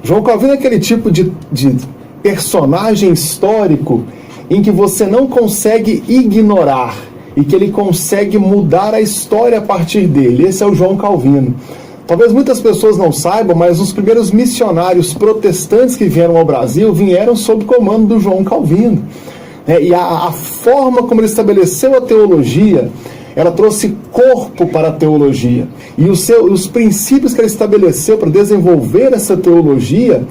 João Calvino é aquele tipo de personagem histórico em que você não consegue ignorar e que ele consegue mudar a história a partir dele. Esse é o João Calvino. Talvez muitas pessoas não saibam, mas os primeiros missionários protestantes que vieram ao Brasil vieram sob comando do João Calvino. E a forma como ele estabeleceu a teologia, ela trouxe corpo para a teologia. E os princípios que ele estabeleceu para desenvolver essa teologia,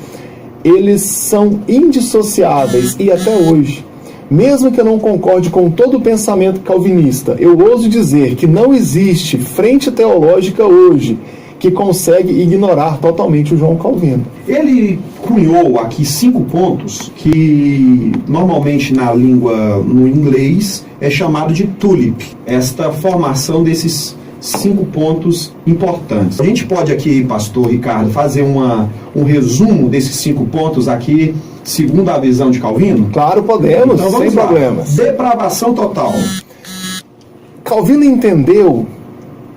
eles são indissociáveis e até hoje. Mesmo que eu não concorde com todo o pensamento calvinista, eu ouso dizer que não existe frente teológica hoje que consegue ignorar totalmente o João Calvino. Ele cunhou aqui 5 pontos que normalmente na língua, no inglês, é chamado de tulip. Esta formação desses 5 pontos importantes. A gente pode aqui, pastor Ricardo, fazer um resumo desses 5 pontos aqui, segundo a visão de Calvino? Claro, podemos, então, sem problemas. Depravação total. Calvino entendeu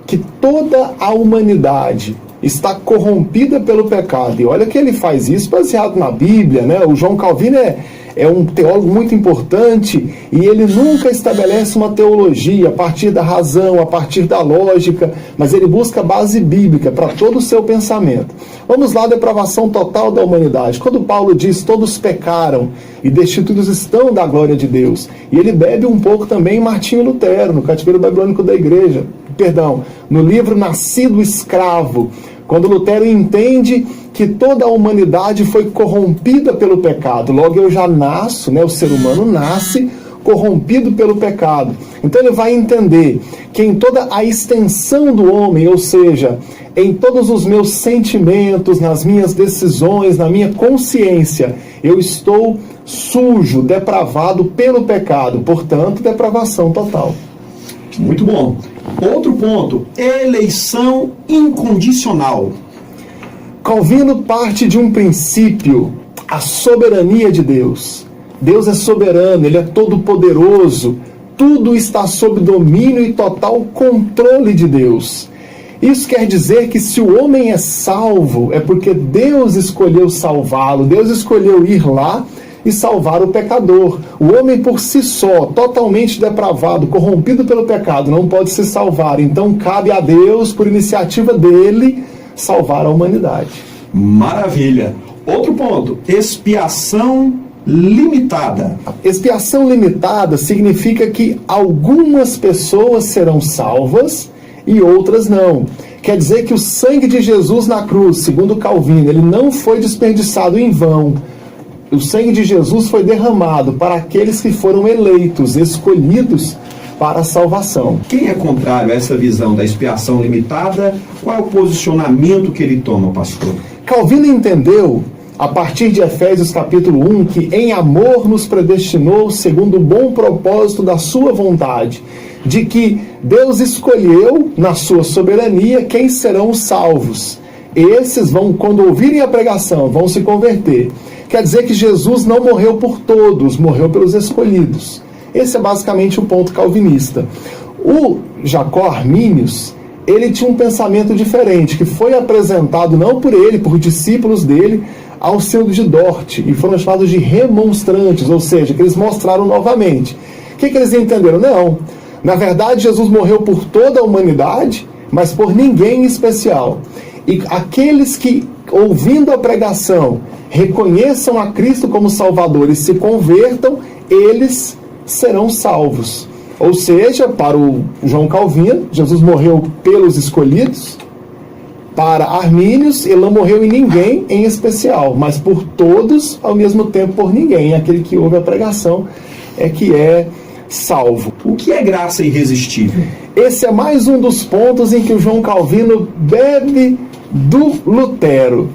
que toda a humanidade está corrompida pelo pecado. E olha que ele faz isso baseado na Bíblia, né? O João Calvino é um teólogo muito importante e ele nunca estabelece uma teologia a partir da razão, a partir da lógica, mas ele busca base bíblica para todo o seu pensamento. Vamos lá, depravação total da humanidade. Quando Paulo diz todos pecaram e destituídos estão da glória de Deus, e ele bebe um pouco também em Martinho Lutero, no Cativeiro Babilônico da Igreja, no livro Nascido Escravo, quando Lutero entende que toda a humanidade foi corrompida pelo pecado. Logo eu já nasço, o ser humano nasce corrompido pelo pecado. Então ele vai entender que em toda a extensão do homem, ou seja, em todos os meus sentimentos, nas minhas decisões, na minha consciência, eu estou sujo, depravado pelo pecado. Portanto, depravação total. Muito bom. Outro ponto, eleição incondicional. Calvino parte de um princípio, a soberania de Deus. Deus é soberano, Ele é todo-poderoso, tudo está sob domínio e total controle de Deus. Isso quer dizer que se o homem é salvo, é porque Deus escolheu salvá-lo, Deus escolheu ir lá e salvar o pecador. O homem por si só, totalmente depravado, corrompido pelo pecado, não pode se salvar. Então cabe a Deus, por iniciativa dele, salvar a humanidade. Maravilha. Outro ponto, expiação limitada. Expiação limitada significa que algumas pessoas serão salvas e outras não. Quer dizer que o sangue de Jesus na cruz, segundo Calvino, ele não foi desperdiçado em vão. O sangue de Jesus foi derramado para aqueles que foram eleitos, escolhidos para a salvação. Quem é contrário a essa visão da expiação limitada? Qual é o posicionamento que ele toma, pastor? Calvino entendeu, a partir de Efésios capítulo 1, que em amor nos predestinou segundo o bom propósito da sua vontade, de que Deus escolheu, na sua soberania, quem serão os salvos. Esses vão, quando ouvirem a pregação, vão se converter. Quer dizer que Jesus não morreu por todos, morreu pelos escolhidos. Esse é basicamente o ponto calvinista. O Jacó Arminius, ele tinha um pensamento diferente, que foi apresentado não por ele, por discípulos dele, ao Sínodo de Dort, e foram chamados de remonstrantes, ou seja, que eles mostraram novamente. O que eles entenderam? Não. Na verdade, Jesus morreu por toda a humanidade, mas por ninguém em especial. E aqueles que, ouvindo a pregação, reconheçam a Cristo como Salvador e se convertam, eles serão salvos. Ou seja, para o João Calvino, Jesus morreu pelos escolhidos. Para Armínios, ele não morreu em ninguém em especial, mas por todos, ao mesmo tempo por ninguém. Aquele que ouve a pregação é que é salvo. O que é graça irresistível? Esse é mais um dos pontos em que o João Calvino bebe do Lutero.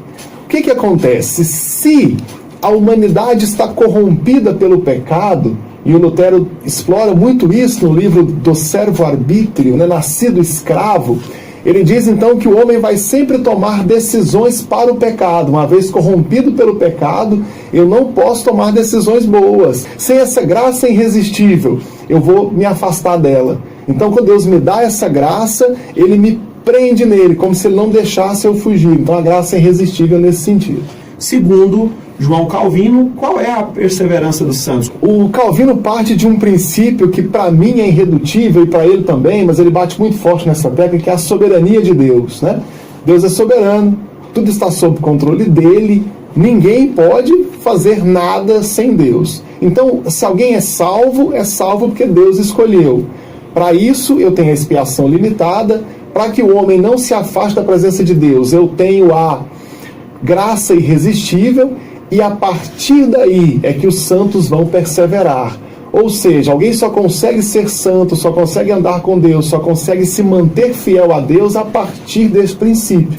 O que acontece? Se a humanidade está corrompida pelo pecado, e o Lutero explora muito isso no livro do Servo-Arbítrio, Nascido Escravo, ele diz então que o homem vai sempre tomar decisões para o pecado. Uma vez corrompido pelo pecado, eu não posso tomar decisões boas. Sem essa graça irresistível, eu vou me afastar dela. Então, quando Deus me dá essa graça, ele me prende nele, como se ele não deixasse eu fugir. Então, a graça é irresistível nesse sentido. Segundo João Calvino, qual é a perseverança dos santos? O Calvino parte de um princípio que para mim é irredutível e para ele também, mas ele bate muito forte nessa tecla, que é a soberania de Deus, né? Deus é soberano, tudo está sob controle dele, ninguém pode fazer nada sem Deus. Então, se alguém é salvo porque Deus escolheu. Para isso, eu tenho a expiação limitada, para que o homem não se afaste da presença de Deus. Eu tenho a graça irresistível, e a partir daí é que os santos vão perseverar. Ou seja, alguém só consegue ser santo, só consegue andar com Deus, só consegue se manter fiel a Deus a partir desse princípio,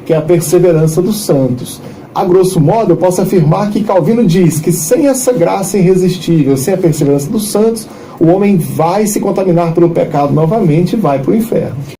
que é a perseverança dos santos. A grosso modo, eu posso afirmar que Calvino diz que sem essa graça irresistível, sem a perseverança dos santos, o homem vai se contaminar pelo pecado novamente e vai para o inferno.